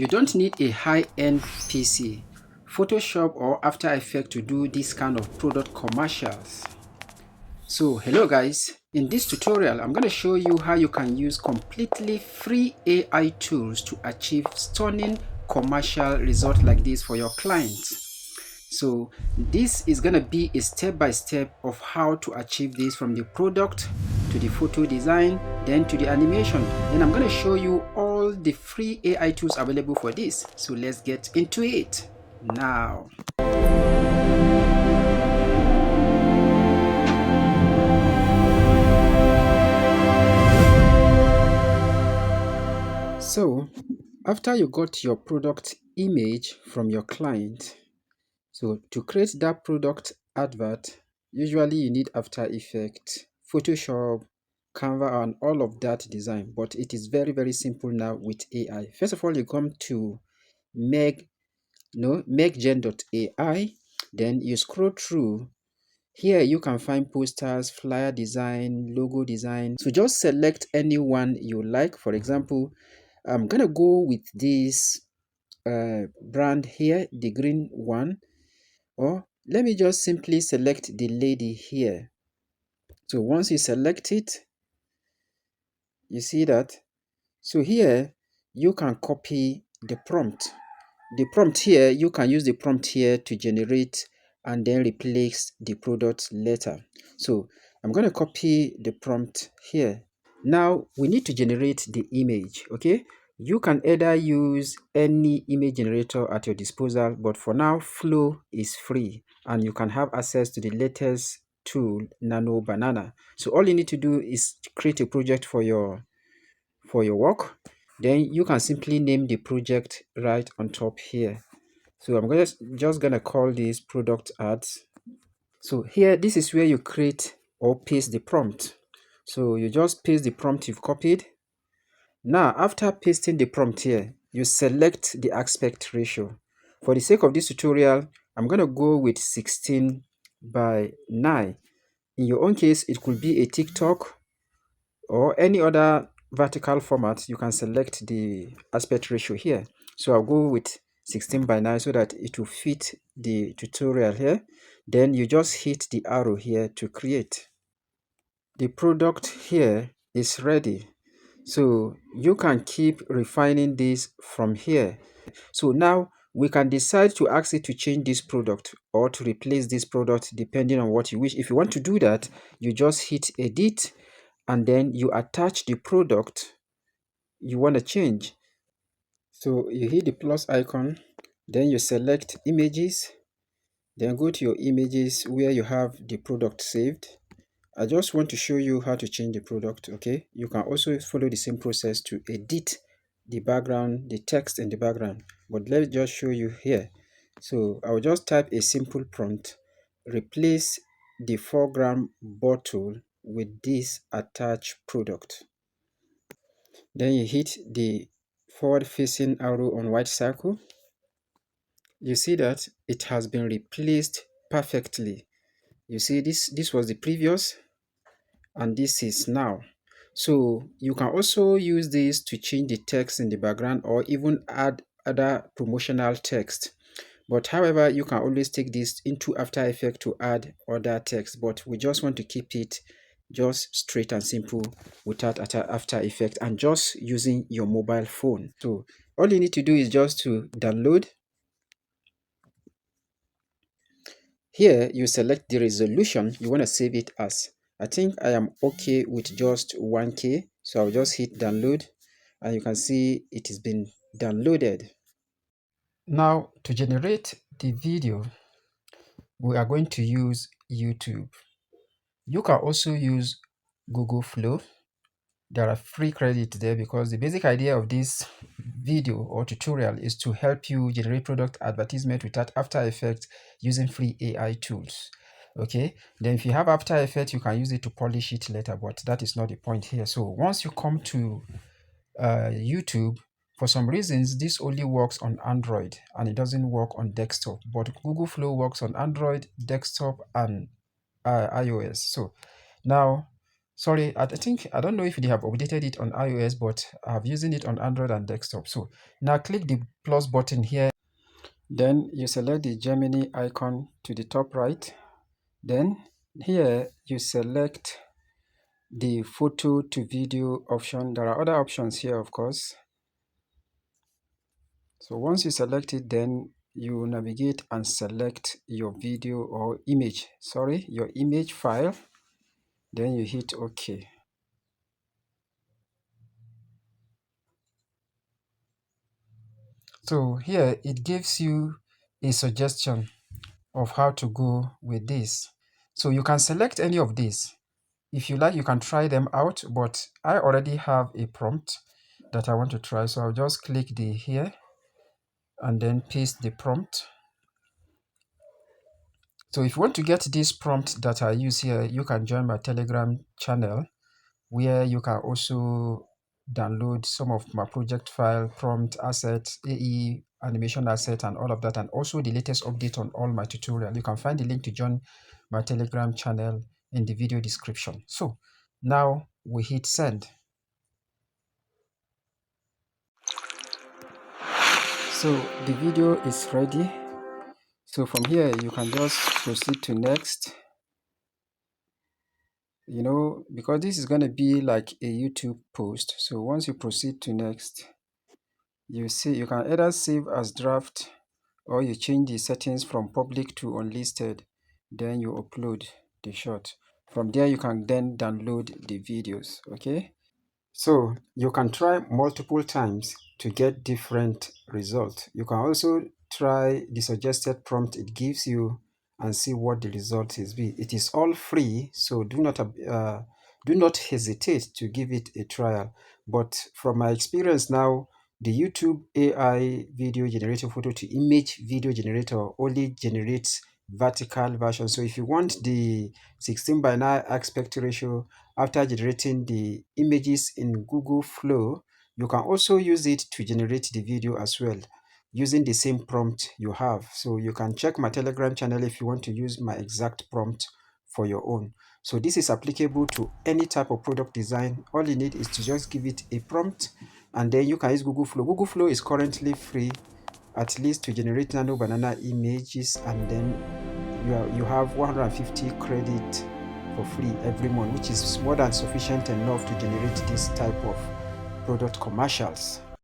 You don't need a high-end PC, Photoshop or After Effects to do this kind of product commercials. So hello guys, in this tutorial I'm going to show you how you can use completely free AI tools to achieve stunning commercial results like this for your clients. So this is going to be a step-by-step of how to achieve this, from the product to the photo design, then to the animation. Then I'm going to show you all the free AI tools available for this. So let's get into it now. So after you got your product image from your client, so to create that product advert, usually you need After Effects, Photoshop, Canva and all of that design, but it is very simple now with AI. First of all, you come to meggen.ai, then you scroll through. Here you can find posters, flyer design, logo design. So just select any one you like. For example, I'm gonna go with this brand here, the green one, or let me just simply select the lady here. So once you select it, you see that. So here you can copy the prompt. The prompt here, you can use the prompt here to generate and then replace the product later. So I'm going to copy the prompt here. Now we need to generate the image. Okay, you can either use any image generator at your disposal, but for now Flow is free and you can have access to the latest tool, Nano Banana. So all you need to do is create a project for your work. Then you can simply name the project right on top here. So I'm just gonna call this product ads. So here, this is where you create or paste the prompt. So you just paste the prompt you've copied. Now after pasting the prompt here, you select the aspect ratio. For the sake of this tutorial, I'm gonna go with 16:9. In your own case, it could be a TikTok or any other vertical format. You can select the aspect ratio here. So I'll go with 16:9 so that it will fit the tutorial here. Then you just hit the arrow here to create. The product here is ready. So you can keep refining this from here. So now we can decide to ask it to change this product or to replace this product depending on what you wish. If you want to do that, you just hit edit and then you attach the product you want to change. So you hit the plus icon, then you select images, then go to your images where you have the product saved. I just want to show you how to change the product. Okay, you can also follow the same process to edit the background, the text in the background, but let's just show you here. So I'll just type a simple prompt: replace the foreground bottle with this attached product. Then you hit the forward facing arrow on white circle. You see that it has been replaced perfectly. You see this was the previous and this is now. So you can also use this to change the text in the background or even add other promotional text. But however, you can always take this into After Effects to add other text, but we just want to keep it just straight and simple without After Effects and just using your mobile phone. So all you need to do is just to download. Here you select the resolution you want to save it as. I think I am okay with just 1K, so I'll just hit download and you can see it has been downloaded. Now to generate the video, we are going to use YouTube. You can also use Google Flow. There are free credits there because the basic idea of this video or tutorial is to help you generate product advertisement without After Effects using free AI tools. Okay, then if you have After Effects, you can use it to polish it later, but that is not the point here. So once you come to YouTube, for some reasons this only works on Android and it doesn't work on desktop, but Google Flow works on Android, desktop and iOS. So now Sorry, I think, I don't know if they have updated it on iOS, but I'm using it on Android and desktop. So now click the plus button here. Then you select the Gemini icon to the top right. Then here you select the photo to video option. There are other options here, of course. So once you select it, then you navigate and select your video or image, sorry, your image file. Then you hit OK. So here it gives you a suggestion of how to go with this. So you can select any of these. If you like, you can try them out, but I already have a prompt that I want to try. So I'll just click the here and then paste the prompt. So if you want to get this prompt that I use here, you can join my Telegram channel, where you can also download some of my project file, prompt assets, AE, animation asset, and all of that, and also the latest update on all my tutorial. You can find the link to join my Telegram channel in the video description. So now we hit send. So the video is ready. So from here, you can just proceed to next. You know, because this is going to be like a YouTube post. So once you proceed to next, you see you can either save as draft or you change the settings from public to unlisted. Then you upload the shot. From there, you can then download the videos. Okay. So you can try multiple times to get different results. You can also try the suggested prompt it gives you and see what the result is. It is all free, so do not hesitate to give it a trial. But from my experience now, the YouTube AI video generator photo to image video generator only generates vertical version. So if you want the 16:9 aspect ratio after generating the images in Google Flow, you can also use it to generate the video as well using the same prompt you have. So you can check my Telegram channel if you want to use my exact prompt for your own. So this is applicable to any type of product design. All you need is to just give it a prompt, and then you can use Google Flow. Google Flow is currently free, at least to generate nano banana images, and then you have 150 credit for free every month, which is more than sufficient enough to generate this type of product commercials.